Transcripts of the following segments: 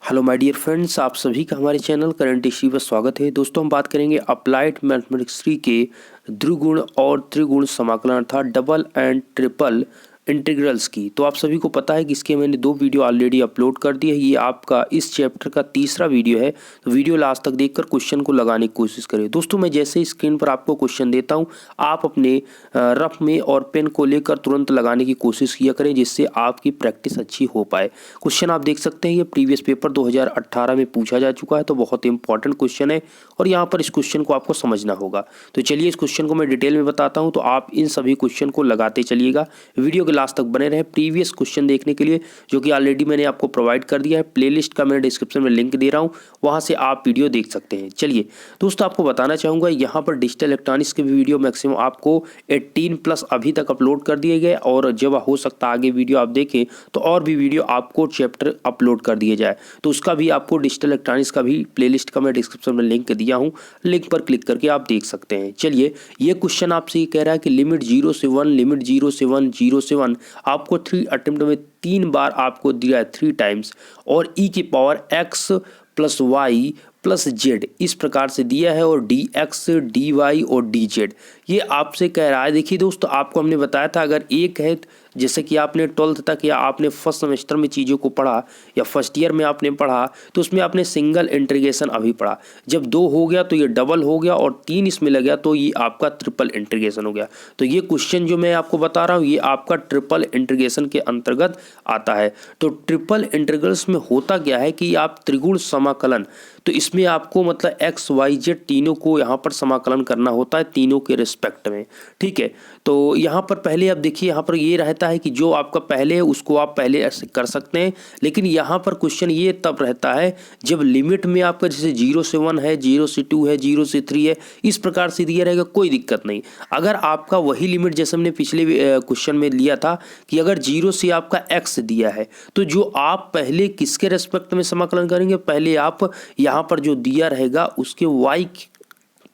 Hello my dear friends, आप सभी का हमारे चैनल करंट इश्यू पर स्वागत है। दोस्तों, हम बात करेंगे अप्लाइड मैथमेटिक्स 3 के द्विगुण और त्रिगुण समाकलन अर्थात डबल एंड ट्रिपल इंटीग्रल्स की। तो आप सभी को पता है कि इसके मैंने 2 वीडियो ऑलरेडी अपलोड कर दिए है। ये आपका इस चैप्टर का तीसरा वीडियो है। तो वीडियो लास्ट तक देखकर क्वेश्चन को लगाने की कोशिश करें। दोस्तों, मैं जैसे ही स्क्रीन पर आपको क्वेश्चन देता हूँ, आप अपने रफ में और पेन को लेकर तुरंत लगाने की कोशिश किया करें, जिससे आपकी प्रैक्टिस अच्छी हो पाए। क्वेश्चन आप देख सकते हैं, ये प्रीवियस पेपर 2018 में पूछा जा चुका है, तो बहुत इंपॉर्टेंट क्वेश्चन है और यहाँ पर इस क्वेश्चन को आपको समझना होगा। तो चलिए इस क्वेश्चन को मैं डिटेल में बताता हूँ, तो आप इन सभी क्वेश्चन को लगाते चलिएगा। वीडियो के लास्ट तक बने रहे प्रीवियस क्वेश्चन देखने के लिए, जो कि ऑलरेडी मैंने आपको प्रोवाइड कर दिया है। प्लेलिस्ट का मैंने डिस्क्रिप्शन में लिंक दे रहा हूँ, वहाँ से आप वीडियो देख सकते हैं। चलिए दोस्तों, आपको बताना चाहूँगा, यहाँ पर डिजिटल इलेक्ट्रॉनिक्स के वीडियो मैक्सिमम आपको 18+ अभी तक अपलोड कर दिए गए, और जब हो सकता है आगे वीडियो आप देखें तो और भी वीडियो आपको चैप्टर अपलोड कर दिए जाए, तो उसका भी आपको डिजिटल इलेक्ट्रॉनिक्स का भी प्लेलिस्ट का मैं डिस्क्रिप्शन में लिंक दिया हूँ, लिंक पर क्लिक करके आप देख सकते हैं। चलिए, ये क्वेश्चन आपसे ये कह रहा है कि लिमिट 0 से 1 लिमिट 0 से 1 0 से 1 आपको 3 अटेम्प्ट में 3 बार आपको दिया है, 3 टाइम्स, और e की power x plus y plus z इस प्रकार से दिया है, और डी एक्स डी वाई और डी जेड ये आपसे कह रहा है। देखिए दोस्तों, आपको हमने बताया था, अगर एक है, जैसे कि आपने 12th तक या आपने फर्स्ट सेमेस्टर में चीज़ों को पढ़ा या फर्स्ट ईयर में आपने पढ़ा, तो उसमें आपने सिंगल इंटीग्रेशन अभी पढ़ा। जब 2 हो गया तो ये डबल हो गया, और 3 इसमें लग गया तो ये आपका ट्रिपल इंटीग्रेशन हो गया। तो ये क्वेश्चन जो मैं आपको बता रहा हूँ, ये आपका ट्रिपल इंटीग्रेशन के अंतर्गत आता है। तो ट्रिपल इंटीग्रल्स में होता क्या है कि आप त्रिगुण समाकलन, तो इसमें आपको मतलब एक्स वाई जेड तीनों को यहाँ पर समाकलन करना होता है, तीनों के रिस्पेक्ट में। ठीक है, तो यहाँ पर पहले आप देखिए, यहाँ पर ये रहता है कि जो आपका पहले है उसको आप पहले ऐसे कर सकते हैं, लेकिन यहाँ पर क्वेश्चन ये तब रहता है जब लिमिट में आपका जैसे 0 से 1 है, 0 से 2 है, 0 से 3 है, इस प्रकार से दिया रहेगा, कोई दिक्कत नहीं। अगर आपका वही लिमिट जैसे हमने पिछले क्वेश्चन में लिया था कि अगर 0 से आपका x दिया है, तो जो आप पहले किसके रेस्पेक्ट में समाकलन करेंगे, पहले आप यहाँ पर जो दिया रहेगा उसके y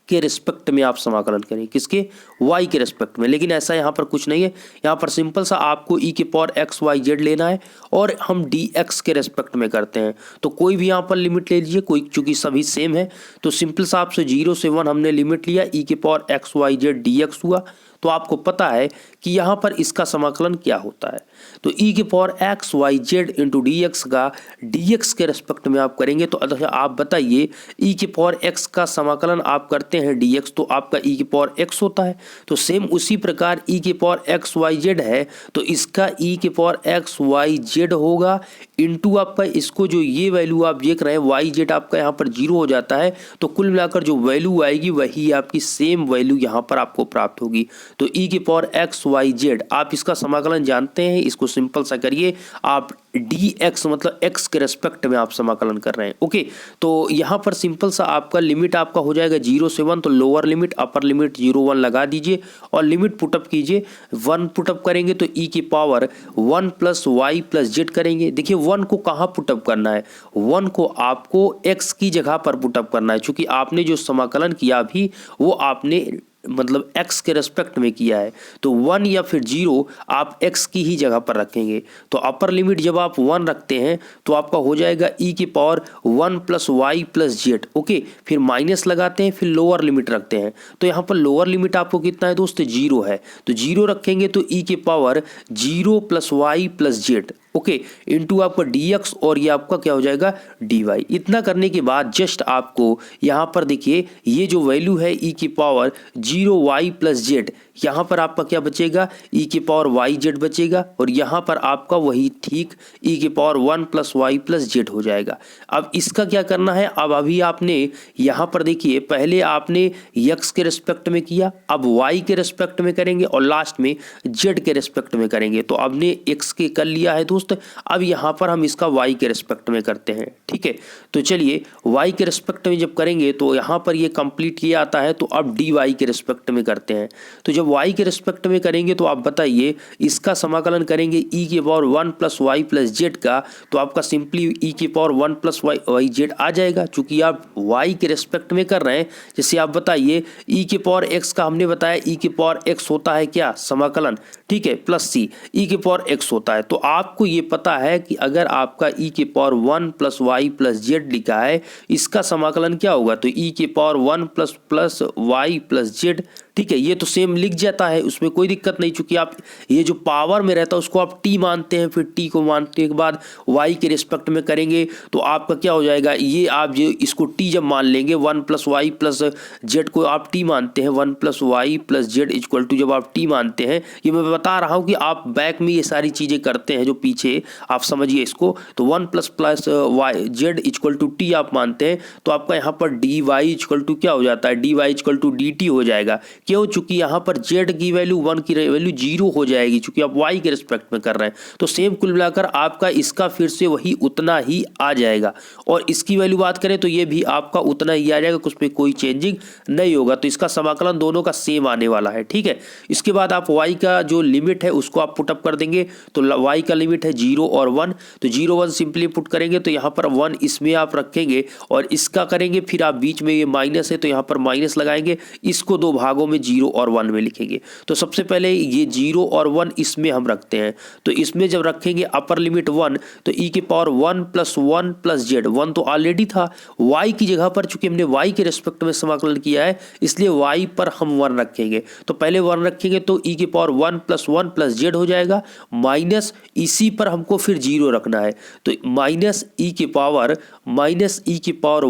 के रिस्पेक्ट में आप समाकलन करें, किसके, y के रिस्पेक्ट में। लेकिन ऐसा यहाँ पर कुछ नहीं है, यहाँ पर सिंपल सा आपको e की पावर x y z लेना है, और हम dx के रिस्पेक्ट में करते हैं। तो कोई भी यहाँ पर लिमिट ले लीजिए, कोई, चूंकि सभी सेम है, तो सिंपल सा आपसे 0 से 1 हमने लिमिट लिया, e की power x y z dx हुआ। तो आपको पता है कि यहाँ पर इसका समाकलन क्या होता है, तो e की power x y z into D x का dx के रेस्पेक्ट में आप करेंगे। तो आप बताइए, e की पावर x का समाकलन आप करते हैं dx, तो आपका e की पावर x होता है। तो सेम उसी प्रकार e की पावर x y z है, तो इसका e की पावर x y z होगा, इंटू आपका इसको जो ये वैल्यू आप देख रहे हैं y z आपका यहाँ पर 0 हो जाता है, तो कुल मिलाकर जो वैल्यू आएगी वही आपकी सेम वैल्यू यहाँ पर आपको प्राप्त होगी। तो e की पावर x y z आप इसका समाकलन जानते हैं, इसको सिंपल सा करिए आप, dx मतलब x के रेस्पेक्ट में आप समाकलन कर रहे हैं। ओके, तो यहाँ पर सिंपल सा आपका लिमिट आपका हो जाएगा 0 से 1, तो लोअर लिमिट अपर लिमिट 0 1 लगा दीजिए, और लिमिट पुटअप कीजिए। 1 पुटअप करेंगे तो e की power 1 plus y plus z करेंगे। देखिए 1 को कहाँ पुटअप करना है, 1 को आपको x की जगह पर पुटअप करना है, चूंकि आपने जो समाकलन किया अभी वो आपने मतलब x के रेस्पेक्ट में किया है, तो 1 या फिर 0 आप x की ही जगह पर रखेंगे। तो अपर लिमिट जब आप 1 रखते हैं तो आपका हो जाएगा e की power 1 plus y plus z. Okay, फिर माइनस लगाते हैं, फिर लोअर लिमिट रखते हैं। तो यहाँ पर लोअर लिमिट आपको कितना है दोस्त, 0 है, तो 0 रखेंगे तो e की power 0 plus y plus z, okay, into आपका dx, और ये आपका क्या हो जाएगा dy। इतना करने के बाद जस्ट आपको यहाँ पर देखिए, ये जो वैल्यू है e की पावर 0y प्लस जेड, यहाँ पर आपका क्या बचेगा, e की पावर वाई जेड बचेगा, और यहाँ पर आपका वही ठीक e की power 1 plus y plus z हो जाएगा। अब इसका क्या करना है, अब अभी आपने यहाँ पर देखिए, पहले आपने x के रिस्पेक्ट में किया, अब y के रिस्पेक्ट में करेंगे, और लास्ट में z के रिस्पेक्ट में करेंगे। तो आपने x के कर लिया है दोस्त, अब यहाँ पर हम इसका y के रिस्पेक्ट में करते हैं। ठीक है, तो चलिए y के रिस्पेक्ट में जब करेंगे तो यहाँ पर ये कंप्लीट किया आता है, तो अब dy के रिस्पेक्ट में करते हैं। तो जब जब y के रिस्पेक्ट में करेंगे तो आप बताइए इसका समाकलन करेंगे e के power 1 plus y plus z का, तो आपका सिंपली e के पावर 1 प्लस वाई जेड आ जाएगा। चूंकि आप y के रिस्पेक्ट में कर रहे हैं, जैसे आप बताइए e के पावर x का हमने बताया e के पावर x होता है क्या, समाकलन, ठीक है, प्लस c e के पावर x होता है। तो आपको ये पता है कि अगर आपका e के power 1 plus y plus z लिखा है, इसका समाकलन क्या होगा, तो e के power 1 plus y plus z, ठीक है, ये तो सेम लिख जाता है, उसमें कोई दिक्कत नहीं। चूंकि आप ये जो पावर में रहता है उसको आप t मानते हैं, फिर t को मानने के बाद y के रिस्पेक्ट में करेंगे तो आपका क्या हो जाएगा, ये आप जो इसको t जब मान लेंगे 1 प्लस वाई प्लस जेड को आप t मानते हैं, 1 plus y plus z equal to जब आप t मानते हैं, ये मैं बता रहा हूँ कि आप बैक में ये सारी चीज़ें करते हैं जो पीछे, आप समझिए इसको। तो 1 plus y z equal to t आप मानते हैं, तो आपका यहाँ पर dy इक्वल टू क्या हो जाता है, dy इक्वल टू dt हो जाएगा। क्यों, चूंकि यहाँ पर z की वैल्यू 1 की वैल्यू 0 हो जाएगी, चूंकि आप y के रिस्पेक्ट में कर रहे हैं। तो सेम कुल मिलाकर आपका इसका फिर से वही उतना ही आ जाएगा, और इसकी वैल्यू बात करें तो ये भी आपका उतना ही आ जाएगा, कुछ में कोई चेंजिंग नहीं होगा। तो इसका समाकलन दोनों का सेम आने वाला है, ठीक है। इसके बाद आप y का जो लिमिट है उसको आप पुटअप कर देंगे, तो y का लिमिट है 0 और 1, तो 0 1 सिंपली पुट करेंगे तो यहाँ पर 1 इसमें आप रखेंगे और इसका करेंगे, फिर आप बीच में ये माइनस है तो यहाँ पर माइनस लगाएंगे, इसको दो भागों में 0 और 1 में लिखेंगे। तो सबसे पहले ये 0 और 1 इसमें हम रखते हैं, तो इसमें जब रखेंगे अपर लिमिट 1, तो e के पावर 1 प्लस जेड, 1 तो ऑलरेडी था, y की जगह पर चूंकि हमने y के रिस्पेक्ट में समाकलन किया है इसलिए y पर हम 1 रखेंगे। तो पहले 1 रखेंगे तो e के पावर 1 प्लस जेड हो जाएगा, माइनस इसी पर हमको फिर 0 रखना है, तो माइनस e के पावर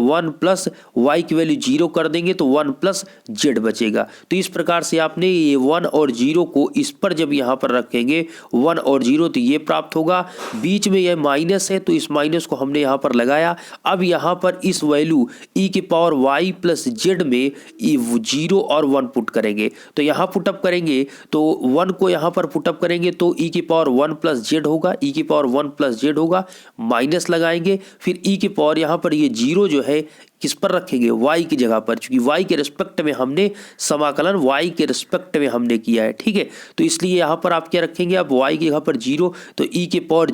1 प्लस y की वैल्यू 0 कर देंगे तो 1 प्लस जेड बचेगा। तो इस प्रकार से आपने ये 1 और 0 को इस पर जब यहाँ पर रखेंगे 1 और 0 तो ये प्राप्त होगा, बीच में यह माइनस है तो इस माइनस को हमने यहाँ पर लगाया। अब यहाँ पर इस वैल्यू e के पावर y प्लस जेड में 0 और 1 पुट करेंगे, तो यहाँ पुटअप करेंगे तो 1 को यहाँ पर पुटअप करेंगे तो e के पावर 1 प्लस जेड होगा, e के पावर 1 प्लस जेड होगा, माइनस लगाएंगे, फिर e के पावर यहाँ पर ये 0 जो है किस पर रखेंगे, y की जगह पर, क्योंकि y के रिस्पेक्ट में हमने समाकलन y के रिस्पेक्ट में हमने किया है, ठीक है। तो इसलिए यहाँ पर आप क्या रखेंगे, आप y की जगह पर 0, तो e के पावर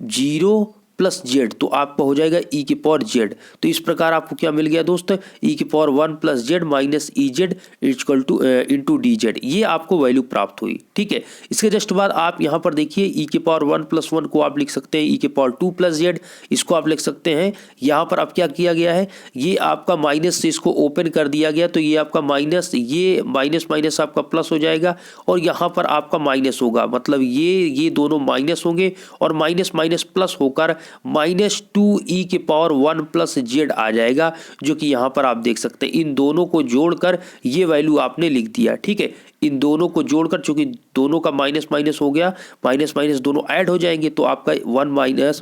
0 प्लस जेड, तो आपका हो जाएगा e के पावर जेड। तो इस प्रकार आपको क्या मिल गया दोस्त, e के power 1 plus Z minus E Z equal two into d z, ये आपको वैल्यू प्राप्त हुई, ठीक है। इसके जस्ट बाद आप यहाँ पर देखिए e के पावर 1 प्लस 1 को आप लिख सकते हैं e के पावर 2 प्लस जेड, इसको आप लिख सकते हैं। यहाँ पर आप क्या किया गया है, ये आपका माइनस से इसको ओपन कर दिया गया, तो ये आपका माइनस, ये माइनस माइनस आपका प्लस हो जाएगा और यहाँ पर आपका माइनस होगा, मतलब ये दोनों माइनस होंगे और माइनस माइनस प्लस होकर -2e के पावर 1 प्लस जेड आ जाएगा, जो कि यहाँ पर आप देख सकते हैं। इन दोनों को जोड़कर ये वैल्यू आपने लिख दिया, ठीक है। इन दोनों को जोड़कर, चूंकि दोनों का माइनस माइनस हो गया, माइनस माइनस दोनों ऐड हो जाएंगे, तो आपका 1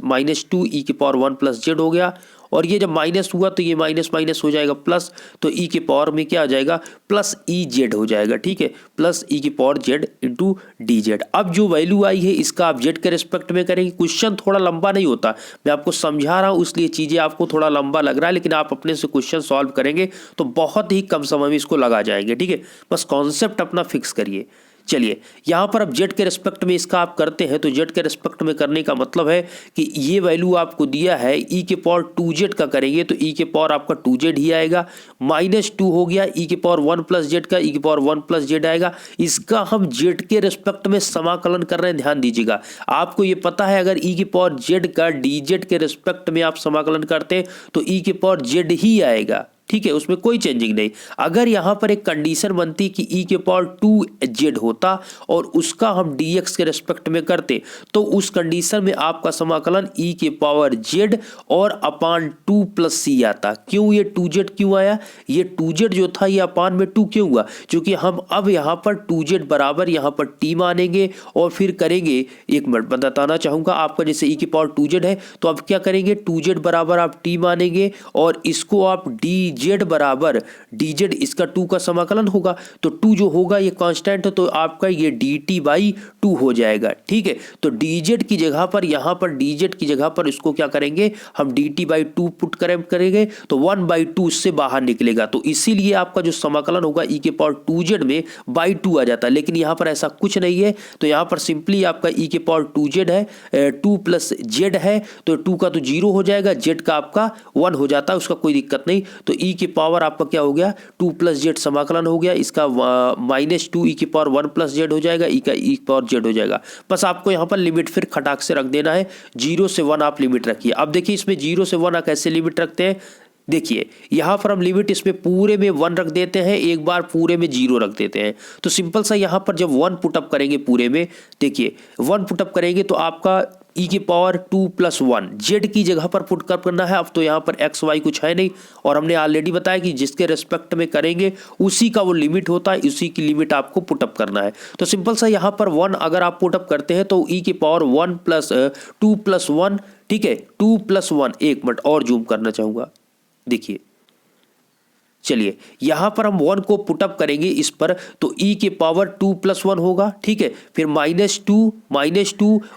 माइनस 2e के पावर 1 प्लस जेड हो गया, और ये जब माइनस हुआ तो ये माइनस माइनस हो जाएगा प्लस, तो e के पावर में क्या आ जाएगा, प्लस ई जेड हो जाएगा, ठीक है, प्लस e के power Z into d Z. अब जो वैल्यू आई है इसका आप जेड के रिस्पेक्ट में करेंगे। क्वेश्चन थोड़ा लंबा नहीं होता, मैं आपको समझा रहा हूँ इसलिए चीज़ें आपको थोड़ा लंबा लग रहा है, लेकिन आप अपने से क्वेश्चन सॉल्व करेंगे तो बहुत ही कम समय में इसको लगा जाएंगे, ठीक है। बस कॉन्सेप्ट अपना फिक्स करिए। चलिए यहाँ पर अब जेड के रिस्पेक्ट में इसका आप करते हैं, तो जेड के रिस्पेक्ट में करने का मतलब है कि ये वैल्यू आपको दिया है e के पावर 2z का करेंगे तो e के पावर आपका 2z ही आएगा, -2 हो गया, e के पावर 1 प्लस जेड का e के पावर 1 प्लस जेड आएगा। इसका हम जेड के रिस्पेक्ट में समाकलन कर रहे हैं, ध्यान दीजिएगा। आपको ये पता है अगर e के पावर जेड का डी जेड के रिस्पेक्ट में आप समाकलन करते हैं तो e के पावर जेड ही आएगा, ठीक है, उसमें कोई चेंजिंग नहीं। अगर यहाँ पर एक कंडीशन बनती कि e के पावर 2z होता और उसका हम dx के रिस्पेक्ट में करते, तो उस कंडीशन में आपका समाकलन e के पावर z और अपान 2 प्लस c आता। क्यों ये 2z क्यों आया, ये 2z जो था ये अपान में 2 क्यों हुआ, क्योंकि हम अब यहाँ पर 2z बराबर यहाँ पर t मानेंगे और फिर करेंगे, एक मिनट बताना चाहूँगा आपका, जैसे e के पावर 2z है तो अब क्या करेंगे, 2z बराबर आप t मानेंगे और इसको आप डी जेड बराबर डी जेड इसका 2 का समाकलन होगा। तो 2 जो होगा ये कांस्टेंट है, तो आपका ये डी टी बाई 2 हो जाएगा। ठीक है, तो डी जेड की जगह पर, यहाँ पर डी जेड की जगह पर इसको क्या करेंगे हम डी टी बाई 2 पुट करेंगे, तो 1/2 इससे बाहर निकलेगा। तो इसीलिए आपका जो समाकलन होगा ई के पावर 2z में बाई 2 आ जाता है, लेकिन यहाँ पर ऐसा कुछ नहीं है। तो यहाँ पर सिंपली आपका ई के पावर 2z है, 2 प्लस जेड है, तो 2 का तो 0 हो जाएगा, जेड का आपका 1 हो जाता है, उसका कोई दिक्कत नहीं। तो ई के पावर आपका क्या हो गया 2 प्लस जेड समाकलन हो गया, इसका -2 ई के पावर 1 प्लस जेड हो जाएगा, ई का ई पावर जेड हो जाएगा। बस आपको यहाँ पर लिमिट फिर खटाक से रख देना है, 0 से 1 आप लिमिट रखिए। अब देखिए इसमें 0 से 1 कैसे लिमिट रखते हैं, देखिए यहां पर हम लिमिट इसमें पूरे में 1 रख देते हैं, एक बार पूरे में 0 रख देते हैं। तो सिंपल सा यहां पर जब 1 पुटअप करेंगे पूरे में, देखिए 1 पुटअप करेंगे तो आपका ई के पावर 2 प्लस 1 जेड की जगह पर पुटअप करना है। अब तो यहाँ पर एक्स वाई कुछ है नहीं, और हमने ऑलरेडी बताया कि जिसके रेस्पेक्ट में करेंगे उसी का वो लिमिट होता है, उसी की लिमिट आपको पुटअप करना है। तो सिंपल सा यहाँ पर 1 अगर आप पुटअप करते हैं तो ई के पावर 1 प्लस 2 प्लस 1, ठीक है 2 प्लस 1, एक मिनट और जूम करना चाहूँगा, देखिए चलिए यहां पर हम 1 को पुटअप करेंगे इस पर, तो ई के पावर 2 प्लस 1 होगा। ठीक है, फिर -2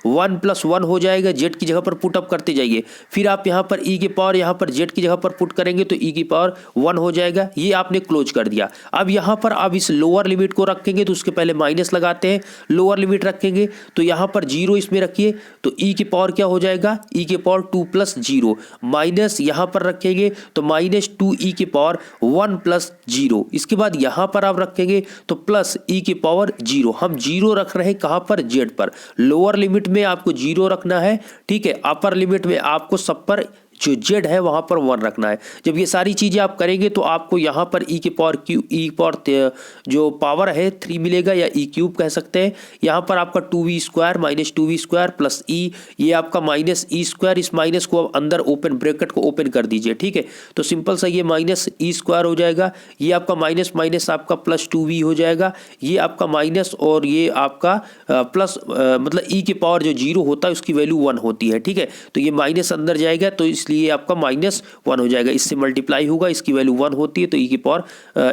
1 प्लस 1 हो जाएगा, जेड की जगह पर पुटअप करते जाइए। फिर आप यहां पर ई के पावर यहां पर जेड की जगह पर पुट करेंगे तो ई की पावर 1 हो जाएगा, ये आपने क्लोज कर दिया। अब यहां पर आप इस लोअर लिमिट को रखेंगे तो उसके पहले माइनस लगाते हैं, लोअर लिमिट रखेंगे तो यहां पर 0 इसमें रखिए, तो ई की पावर क्या हो जाएगा ई के पावर 2 प्लस 0, माइनस यहां पर रखेंगे तो -2 ई के पावर 1 प्लस 0, इसके बाद यहां पर आप रखेंगे तो प्लस ई के पावर 0। हम 0 रख रहे हैं कहां पर जेड पर, लोअर लिमिट में आपको 0 रखना है, ठीक है, अपर लिमिट में आपको सब पर जो जेड है वहां पर 1 रखना है। जब ये सारी चीजें आप करेंगे तो आपको यहां पर ई के पावर ई पावर जो पावर है 3 मिलेगा, या ई क्यूब कह सकते हैं। यहां पर आपका 2v square -2v square plus ई, ये आपका -e स्क्वायर, इस माइनस को अब अंदर ओपन ब्रैकेट को ओपन कर दीजिए। ठीक है, तो सिंपल सा ये -e स्क्वायर हो जाएगा, ये आपका माइनस माइनस आपका प्लस 2v हो जाएगा, ये आपका माइनस और ये आपका प्लस, मतलब ई के पावर जो 0 होता है उसकी वैल्यू 1 होती है। ठीक है, तो ये माइनस अंदर जाएगा तो इसलिए आपका -1 हो जाएगा, इससे मल्टीप्लाई होगा, इसकी वैल्यू 1 होती है तो ई की पावर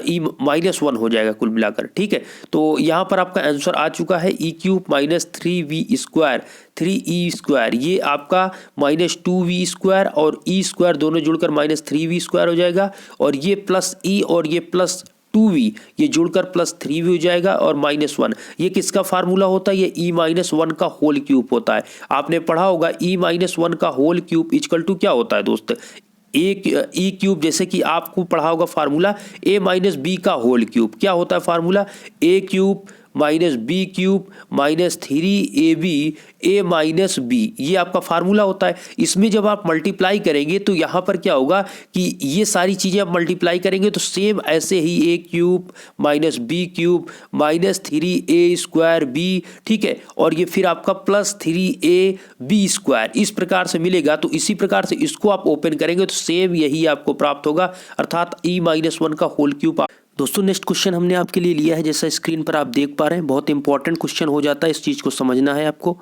ई -1 हो जाएगा कुल मिलाकर। ठीक है, तो यहां पर आपका आंसर आ चुका है E cube -3v square 3e square, ये आपका -2v स्क्वायर और ई स्क्वायर दोनों जुड़कर -3v स्क्वायर हो जाएगा, और ये प्लस ई और ये प्लस 2v ये जुड़कर प्लस 3v हो जाएगा, और -1 ये किसका फार्मूला होता है, ये e-1 का होल क्यूब होता है। आपने पढ़ा होगा e-1 का होल क्यूब इक्वल टू क्या होता है दोस्त, एक ई क्यूब, जैसे कि आपको पढ़ा होगा फार्मूला a माइनस बी का होल क्यूब, क्या होता है formula a cube minus b cube minus 3ab a minus b, ये आपका फार्मूला होता है। इसमें जब आप मल्टीप्लाई करेंगे तो यहाँ पर क्या होगा कि ये सारी चीज़ें आप मल्टीप्लाई करेंगे तो सेम ऐसे ही a cube minus b cube minus 3a square b, ठीक है, और ये फिर आपका प्लस 3ab स्क्वायर, इस प्रकार से मिलेगा। तो इसी प्रकार से इसको आप ओपन करेंगे तो सेम यही आपको प्राप्त होगा, अर्थात e-1 का होल क्यूब। दोस्तों नेक्स्ट क्वेश्चन हमने आपके लिए लिया है, जैसा स्क्रीन पर आप देख पा रहे हैं, बहुत इंपॉर्टेंट क्वेश्चन हो जाता है, इस चीज़ को समझना है आपको।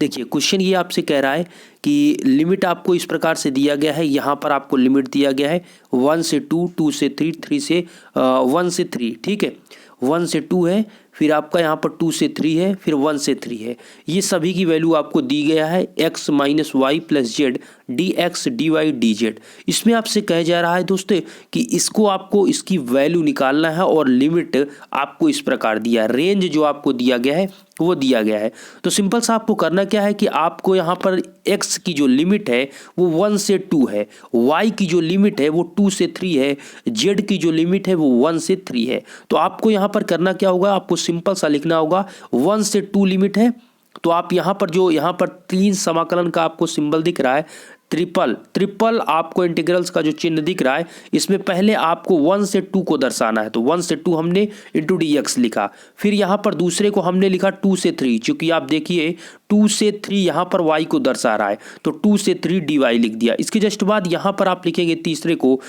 देखिए क्वेश्चन ये आपसे कह रहा है कि लिमिट आपको इस प्रकार से दिया गया है, यहाँ पर आपको लिमिट दिया गया है 1 से 2, 2 से 3, 3 से 1 से 3, ठीक है, 1 से 2 है, फिर आपका यहाँ पर 2 से 3 है, फिर 1 से 3 है, ये सभी की वैल्यू आपको दी गया है x minus y plus z dx dy dz। इसमें आपसे कहा जा रहा है दोस्तों कि इसको आपको इसकी वैल्यू निकालना है, और लिमिट आपको इस प्रकार दिया, रेंज जो आपको दिया गया है वो दिया गया है। तो सिंपल सा आपको करना क्या है कि आपको यहाँ पर x की जो लिमिट है वो 1 से 2 है, y की जो लिमिट है वो 2 से 3 है, z की जो लिमिट है वो 1 से 3 है। तो आपको यहाँ पर करना क्या होगा, आपको सिंपल सा लिखना होगा 1 से 2 लिमिट है, तो आप यहाँ पर जो यहाँ पर 3 समाकलन का आपको सिंबल दिख रहा है, ट्रिपल आपको इंटीग्रल्स का जो चिन्ह दिख रहा है, इसमें पहले आपको 1 से 2 को दर्शाना है, तो 1 से 2 हमने इंटू dx लिखा, फिर यहाँ पर दूसरे को हमने लिखा 2 से 3, चूंकि आप देखिए 2 से 3 यहाँ पर y को दर्शा रहा है तो 2 से 3 dy लिख दिया। इसके जस्ट बाद यहाँ पर आप लिखेंगे तीसरे को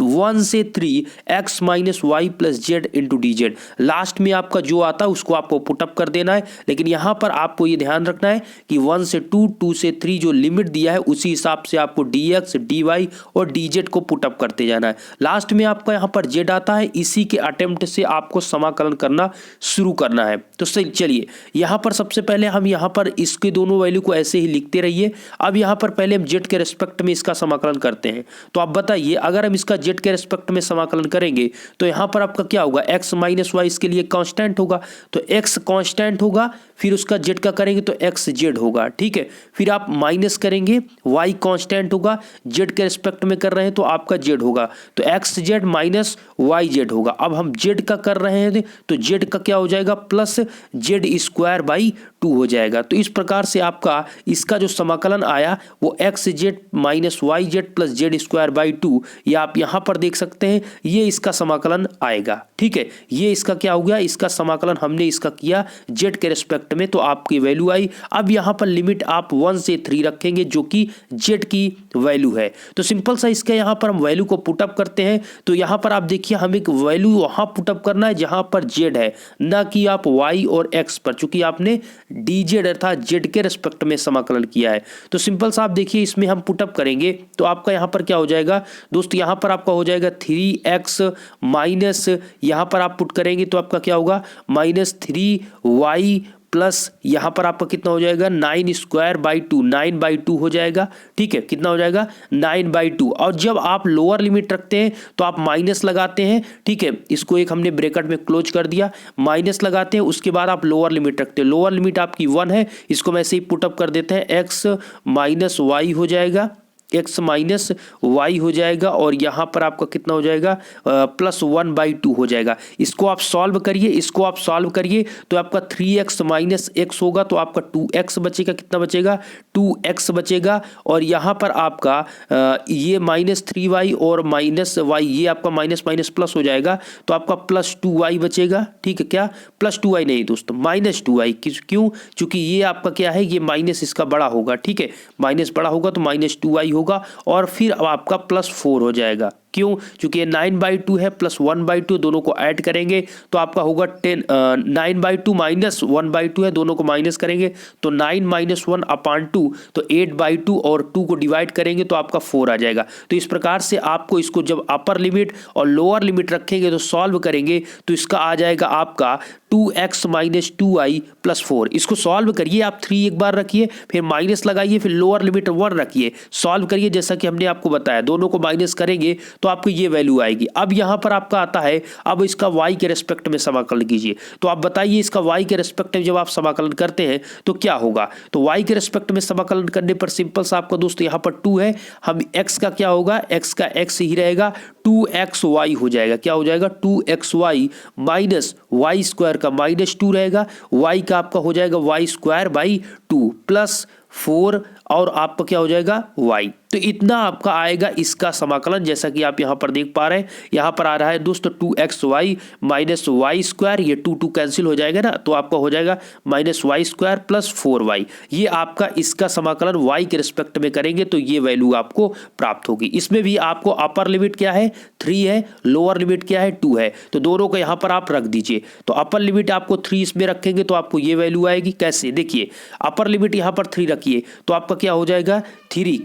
1 से 3 x minus y plus z into d z. Last में आपका जो आता है उसको आपको पुटअप कर देना है, लेकिन यहाँ पर आपको ये ध्यान रखना है कि 1 से 2, 2 से 3 जो लिमिट दिया है उसी हिसाब से आपको dx, dy और dz को पुटअप करते जाना है। लास्ट में आपका यहाँ पर z आता है, इसी के अटेम्प्ट से आपको समाकलन करना शुरू करना है। तो चलिए यहाँ पर सबसे पहले हम यहाँ पर इसके दोनों वैल्यू को ऐसे ही लिखते रहिए। अब यहाँ पर पहले हम z के रेस्पेक्ट में इसका समाकलन करते हैं। तो आप बताइए, अगर हम इसका z के रेस्पेक्ट में समाकलन करेंगे तो यहाँ पर आपका क्या होगा, x माइनस वाई इसके लिए कांस्टेंट होगा, तो x कांस्टेंट होगा, फिर उसका z का करेंगे तो x z होगा, ठीक है। फिर आप माइनस करेंगे, y कांस्टेंट होगा, z के रिस्पेक्ट में कर रहे हैं तो आपका z होगा, तो x z minus y z होगा। अब हम z का कर रहे हैं तो z का क्या हो जाएगा, प्लस जेड स्क्वायर बाई 2 हो जाएगा। तो इस प्रकार से आपका इसका जो समाकलन आया वो x z minus y z plus z square by 2, ये आप यहाँ पर देख सकते हैं, ये इसका समाकलन आएगा, ठीक है। ये इसका क्या हो गया, इसका समाकलन हमने इसका किया जेड के रिस्पेक्ट में, तो आपकी वैल्यू आई। अब यहाँ पर लिमिट आप 1 से 3 रखेंगे जो कि जेड की वैल्यू है। तो सिंपल सा इसका यहाँ पर हम वैल्यू को पुटअप करते हैं। तो यहाँ पर आप देखिए हमें एक वैल्यू वहाँ पुटअप करना है जहाँ पर जेड है, ना कि आप वाई और एक्स पर, चूंकि आपने डी जेड अर्थात जेड के रिस्पेक्ट में समाकलन किया है। तो सिंपल सा आप देखिए इसमें हम पुटअप करेंगे तो आपका यहाँ पर क्या हो जाएगा दोस्त, यहाँ पर आपका हो जाएगा 3x माइनस, यहाँ पर आप पुट करेंगे तो आपका क्या होगा माइनस 3y प्लस यहाँ पर आपका कितना हो जाएगा 9 स्क्वायर बाई 2, 9 बाई 2 हो जाएगा, ठीक है। कितना हो जाएगा 9 बाई 2। और जब आप लोअर लिमिट रखते हैं तो आप माइनस लगाते हैं, ठीक है। इसको एक हमने ब्रैकेट में क्लोज कर दिया, माइनस लगाते हैं, उसके बाद आप लोअर लिमिट रखते हैं। लोअर लिमिट आपकी 1 है, इसको मैं ऐसे ही पुटअप कर देते हैं, एक्स माइनस वाई हो जाएगा, x माइनस वाई हो जाएगा, और यहाँ पर आपका कितना हो जाएगा प्लस 1 बाई 2 हो जाएगा। इसको आप सॉल्व करिए, इसको आप सॉल्व करिए तो आपका 3x माइनस x होगा, तो आपका 2x बचेगा, कितना बचेगा 2x बचेगा। और यहाँ पर आपका ये माइनस 3y और माइनस y, ये आपका माइनस माइनस प्लस हो जाएगा, तो आपका प्लस 2y बचेगा, ठीक है। क्या प्लस 2y नहीं दोस्तों, माइनस 2y, क्यों, चूंकि ये आपका क्या है, ये माइनस इसका बड़ा होगा, ठीक है। माइनस बड़ा होगा तो माइनस 2y होगा, और फिर अब आपका प्लस 4 हो जाएगा, क्यों, चूंकि ये 9/2 है प्लस 1/2, दोनों को ऐड करेंगे तो आपका होगा 9/2 माइनस 1/2 है, दोनों को माइनस करेंगे तो 9 माइनस 1 अपॉन 2, तो 8/2, और 2 को डिवाइड करेंगे तो आपका 4 आ जाएगा। तो इस प्रकार से आपको इसको जब अपर लिमिट और लोअर लिमिट रखेंगे तो सॉल्व करेंगे तो इसका आ जाएगा आपका 2x माइनस 2y प्लस 4। इसको सॉल्व करिए, आप 3 एक बार रखिए, फिर माइनस लगाइए, फिर लोअर लिमिट 1 रखिए, सॉल्व करिए जैसा कि हमने आपको बताया, दोनों को माइनस करेंगे तो आपको ये वैल्यू आएगी। अब यहाँ पर आपका आता है, अब इसका y के रेस्पेक्ट में समाकलन कीजिए। तो आप बताइए इसका y के रेस्पेक्ट में जब आप समाकलन करते हैं तो क्या होगा। तो y के रेस्पेक्ट में समाकलन करने पर सिंपल सा आपका दोस्त यहाँ पर 2 है, हम x का क्या होगा, x का x ही रहेगा, 2xy हो जाएगा, क्या हो जाएगा 2xy माइनस वाई स्क्वायर का माइनस 2 रहेगा, y का आपका हो जाएगा वाई स्क्वायर बाई 2 प्लस 4, और आपका क्या हो जाएगा y। तो इतना आपका आएगा इसका समाकलन, जैसा कि आप यहाँ पर देख पा रहे हैं, यहाँ पर आ रहा है दोस्तों 2xy माइनस वाई स्क्वायर, ये 2 कैंसिल हो जाएगा ना, तो आपका हो जाएगा minus Y square plus 4y। ये आपका इसका समाकलन y के रिस्पेक्ट में करेंगे तो ये वैल्यू आपको प्राप्त होगी। इसमें भी आपको अपर लिमिट क्या है 3 है, लोअर लिमिट क्या है 2 है, तो दोनों को यहाँ पर आप रख दीजिए। तो अपर लिमिट आपको 3 इसमें रखेंगे तो आपको ये वैल्यू आएगी। कैसे, देखिए अपर लिमिट यहाँ पर 3 रखिए तो आपका क्या हो जाएगा 3,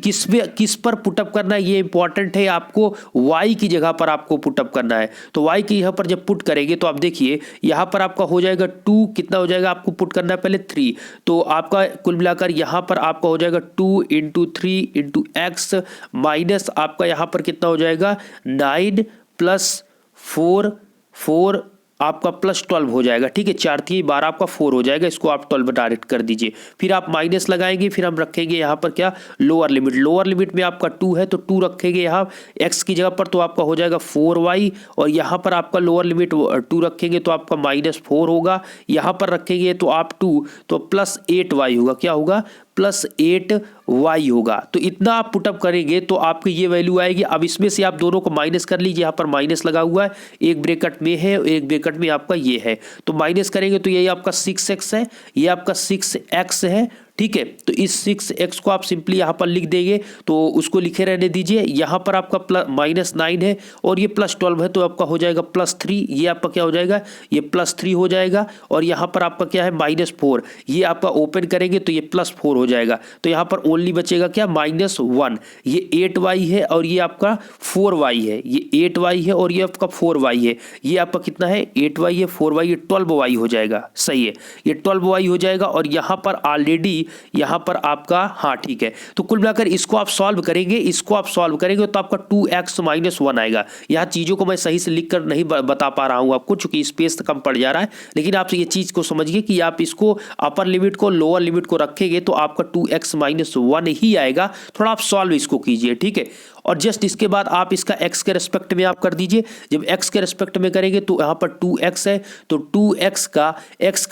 किस पर पुटअप करना है ये इंपॉर्टेंट है, आपको y की जगह पर आपको पुटअप करना है। तो y की यहाँ पर जब पुट करेंगे तो आप देखिए यहाँ पर आपका हो जाएगा 2, कितना हो जाएगा आपको पुट करना है पहले 3, तो आपका कुल मिलाकर यहाँ पर आपका हो जाएगा 2 इंटू 3 इंटू एक्स माइनस आपका यहाँ पर कितना हो जाएगा 9 प्लस 4 आपका प्लस 12 हो जाएगा, ठीक है। 4 3 12 आपका 4 हो जाएगा, इसको आप 12 डायरेक्ट कर दीजिए। फिर आप माइनस लगाएंगे, फिर हम रखेंगे यहाँ पर क्या लोअर लिमिट, लोअर लिमिट में आपका 2 है तो 2 रखेंगे यहाँ x की जगह पर, तो आपका हो जाएगा 4y, और यहाँ पर आपका लोअर लिमिट 2 रखेंगे तो आपका माइनस 4 होगा, यहाँ पर रखेंगे तो आप 2 तो प्लस 8y होगा, क्या होगा प्लस 8y होगा। तो इतना आप पुटअप करेंगे तो आपकी ये वैल्यू आएगी। अब इसमें से आप दोनों को माइनस कर लीजिए, यहाँ पर माइनस लगा हुआ है, एक ब्रैकेट में है और एक ब्रैकेट में आपका ये है, तो माइनस करेंगे तो ये आपका 6x है, ये आपका 6x है, ठीक है। तो इस 6x को आप सिंपली यहाँ पर लिख देंगे, तो उसको लिखे रहने दीजिए। यहाँ पर आपका -9 है और ये +12 है, तो आपका हो जाएगा +3। ये आपका क्या हो जाएगा, ये +3 हो जाएगा। और यहाँ पर आपका क्या है -4, ये आपका ओपन करेंगे तो ये +4 हो जाएगा। तो यहाँ पर ओनली बचेगा क्या, -1। ये 8y है और ये आपका 4y है। ये 8y है और ये आपका 4y है। ये आपका कितना है, 8y है, 4y है, 12y हो जाएगा। सही है, ये 12y हो जाएगा। और यहाँ पर ऑलरेडी यहाँ पर आपका, हाँ ठीक है। तो कुल मिलाकर इसको आप सॉल्व करेंगे, इसको आप सॉल्व करेंगे तो आपका 2x - 1 आएगा। यहाँ चीज़ों को मैं सही से लिख कर नहीं बता पा रहा हूँ आपको, चूंकि स्पेस कम पड़ जा रहा है। लेकिन आप ये चीज़ को समझिए कि आप इसको अपर लिमिट को लोअर लिमिट को रखेंगे तो आपका 2x - 1 ही आएगा। थोड़ा आप सॉल्व इसको कीजिए, ठीक है। और जस्ट इसके बाद आप इसका x के रिस्पेक्ट में आप कर दीजिए। जब x के रिस्पेक्ट में करेंगे तो यहाँ पर 2x है, तो 2x का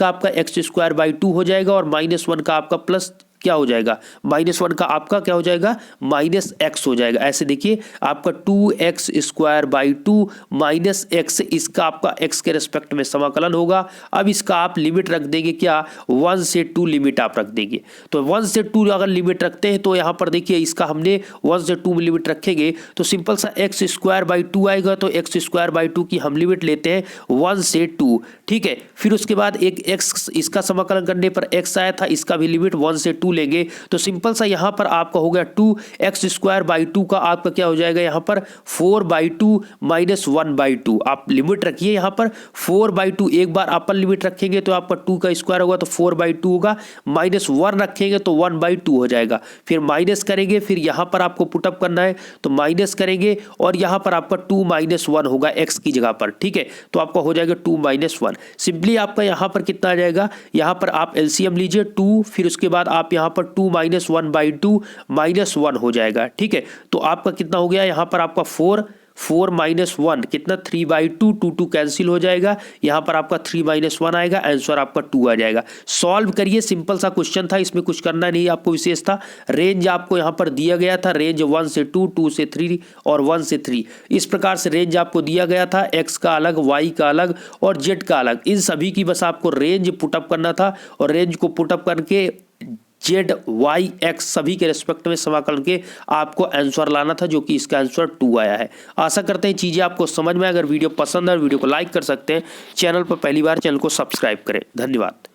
आपका x² 2 हो जाएगा। और -1 का आपका प्लस क्या हो जाएगा, -1 का आपका क्या हो जाएगा, -x हो जाएगा। ऐसे देखिए आपका 2x² 2 -x, इसका आपका x के रिस्पेक्ट में समाकलन होगा। अब इसका आप लिमिट रख देंगे क्या, 1 से 2 लिमिट आप रख देंगे। तो 1 से 2 अगर लिमिट रखते हैं तो यहाँ पर देखिए इसका हमने 1 से 2 लिमिट रखेंगे तो सिंपल सा x² 2 आएगा। तो x² 2 की हम लिमिट लेते हैं 1 से 2, ठीक है। फिर उसके बाद एक x, इसका समाकलन करने पर x आया था, इसका भी लिमिट 1 से 2 लेंगे। तो सिंपल सा यहाँ पर आपका हो गया 2x² 2 का आपका क्या हो जाएगा, यहाँ पर 4/2 -1/2। आप लिमिट रखिए यहाँ पर 4/2। एक बार अपर लिमिट रखेंगे तो आपका 2 का स्क्वायर होगा तो 4/2 होगा, -1 रखेंगे तो 1/2 हो जाएगा। फिर माइनस करेंगे, फिर यहाँ पर आपको पुटअप करना है तो माइनस करेंगे और यहाँ पर आपका 2 - 1 होगा x की जगह पर, ठीक है। तो आपका हो जाएगा 2 - 1। सिंपली आपका यहाँ पर कितना आ जाएगा, यहाँ पर आप एलसीएम लीजिए 2, फिर उसके बाद आप यहाँ पर 2 - 1/2 -1 हो जाएगा, ठीक है। तो आपका कितना हो गया, यहाँ पर आपका 4 -1 कितना 3/2, 2 कैंसिल हो जाएगा। यहाँ पर आपका 3 - 1 आएगा, आंसर आपका 2 आ जाएगा। सॉल्व करिए, सिंपल सा क्वेश्चन था, इसमें कुछ करना नहीं आपको विशेष था। रेंज आपको यहाँ पर दिया गया था, रेंज 1 से 2, 2 से 3 और 1 से 3, इस प्रकार से रेंज आपको दिया गया था। x का अलग, y का अलग और z का अलग, इन सभी की बस आपको रेंज पुटअप करना था। और रेंज को पुटअप करके z, y, x सभी के रेस्पेक्ट में समाकलन के आपको आंसर लाना था, जो कि इसका आंसर 2 आया है। आशा करते हैं चीज़ें आपको समझ में। अगर वीडियो पसंद है, वीडियो को लाइक कर सकते हैं। चैनल पर पहली बार, चैनल को सब्सक्राइब करें। धन्यवाद।